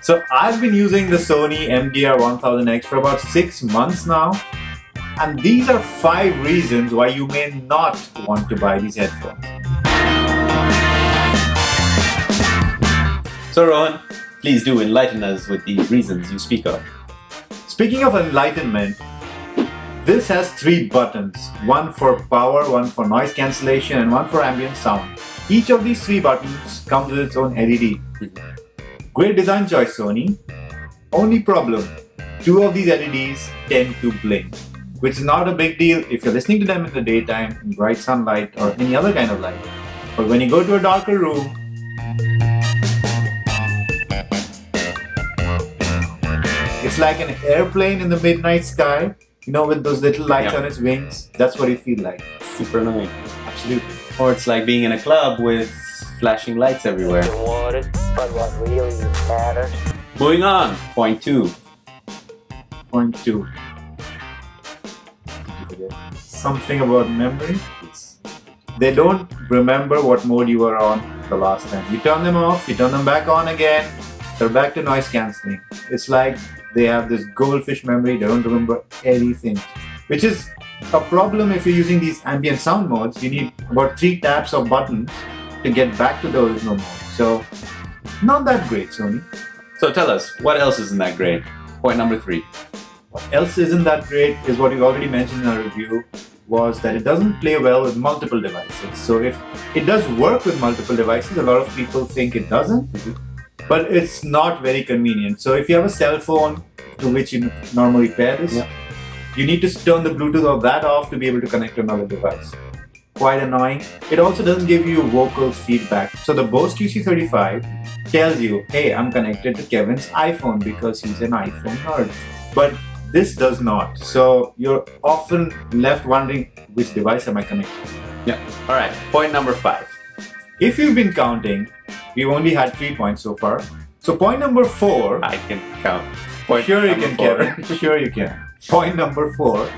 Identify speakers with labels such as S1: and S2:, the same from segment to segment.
S1: So I've been using the Sony MDR-1000X for about 6 months now, and these are 5 reasons why you may not want to buy these headphones.
S2: So Rohan, please do enlighten us with the reasons you speak of.
S1: Speaking of enlightenment, this has 3 buttons, one for power, one for noise cancellation, and one for ambient sound. Each of these 3 buttons comes with its own LED. Great design choice, Sony. Only problem, 2 of these LEDs tend to blink, which is not a big deal if you're listening to them in the daytime, in bright sunlight, or any other kind of light. But when you go to a darker room, it's like an airplane in the midnight sky, you know, with those little lights on its wings. That's what you feel like.
S2: Super annoying.
S1: Absolutely.
S2: Or it's like being in a club with flashing lights everywhere.
S3: But what really matters.
S2: Moving on, point 2.
S1: Point 2. Something about memory. They don't remember what mode you were on the last time. You turn them off, you turn them back on again, they're back to noise cancelling. It's like they have this goldfish memory, they don't remember anything. Which is a problem if you're using these ambient sound modes. You need about 3 taps of buttons to get back to the original mode. So, not that great, Sony.
S2: So tell us, what else isn't that great? Point number 3.
S1: What else isn't that great is what we already mentioned in our review, was that it doesn't play well with multiple devices. So if it does work with multiple devices, a lot of people think it doesn't, but it's not very convenient. So if you have a cell phone to which you normally pair this, you need to turn the Bluetooth of that off to be able to connect to another device. Quite annoying. It also doesn't give you vocal feedback. So the Bose QC35 tells you, hey, I'm connected to Kevin's iPhone because he's an iPhone nerd. But this does not. So you're often left wondering, which device am I connected to?
S2: Yeah. Alright, point number 5.
S1: If you've been counting, we've only had 3 points so far. So point number 4.
S2: I can count. Point
S1: Sure you
S2: number
S1: can,
S2: 4.
S1: Kevin. Sure you can. Point number 4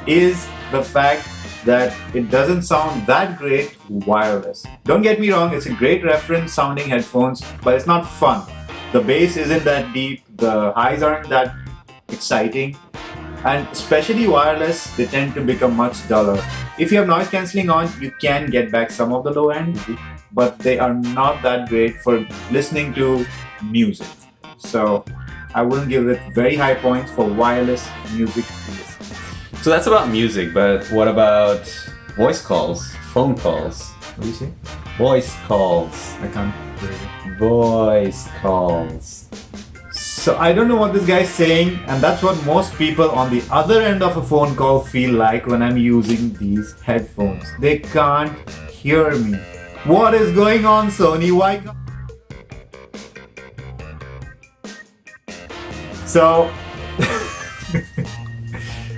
S1: is the fact that it doesn't sound that great wireless. Don't get me wrong, it's a great reference sounding headphones, but it's not fun. The bass isn't that deep, the highs aren't that exciting, and especially wireless, they tend to become much duller. If you have noise cancelling on, you can get back some of the low end, but they are not that great for listening to music. So I wouldn't give it very high points for wireless music listening.
S2: So that's about music, but what about voice calls, phone calls?
S1: What do you say?
S2: Voice calls.
S1: I can't hear you.
S2: Voice calls.
S1: So I don't know what this guy's saying, and that's what most people on the other end of a phone call feel like when I'm using these headphones. They can't hear me. What is going on, Sony? Why can't...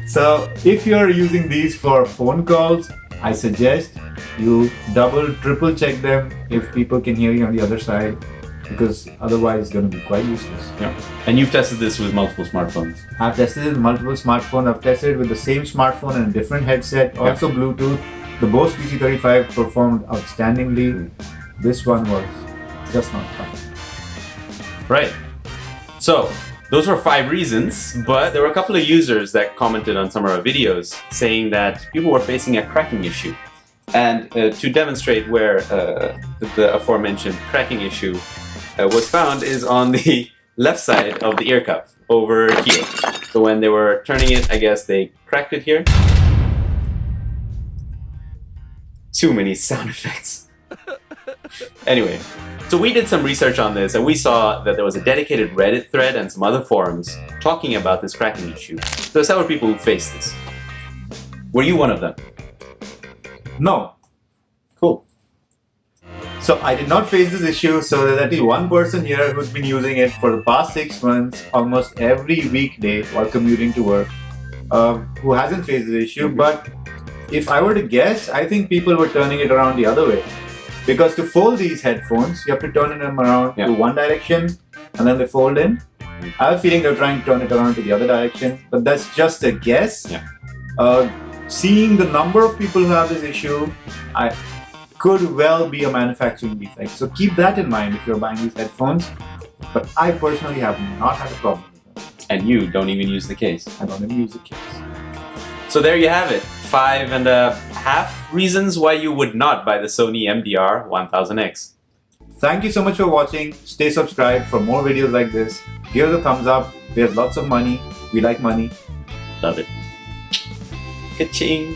S1: So if you're using these for phone calls, I suggest you double, triple check them if people can hear you on the other side, because otherwise it's going to be quite useless.
S2: Yeah. And you've tested this with multiple smartphones.
S1: I've tested it with multiple smartphones. I've tested it with the same smartphone and a different headset, also Bluetooth. The Bose QC35 performed outstandingly. This one was just not fun.
S2: Right. So, those were 5 reasons, but there were a couple of users that commented on some of our videos saying that people were facing a cracking issue. And to demonstrate where the aforementioned cracking issue was found is on the left side of the ear cup, over here. So when they were turning it, I guess they cracked it here. Too many sound effects. Anyway, so we did some research on this and we saw that there was a dedicated Reddit thread and some other forums talking about this cracking issue. So there's several people who face this. Were you one of them?
S1: No.
S2: Cool.
S1: So I did not face this issue, so there's at least one person here who's been using it for the past 6 months, almost every weekday while commuting to work, who hasn't faced this issue. But if I were to guess, I think people were turning it around the other way. Because to fold these headphones, you have to turn them around to one direction and then they fold in. I have a feeling they're trying to turn it around to the other direction, but that's just a guess. Seeing the number of people who have this issue, could well be a manufacturing defect. So keep that in mind if you're buying these headphones. But I personally have not had a problem with them.
S2: And you don't even use the case.
S1: I don't even use the case.
S2: So there you have it. 5.5 reasons why you would not buy the Sony MDR-1000X.
S1: Thank you so much for watching. Stay subscribed for more videos like this. Give us a thumbs up. We have lots of money. We like money.
S2: Love it. Ka-ching.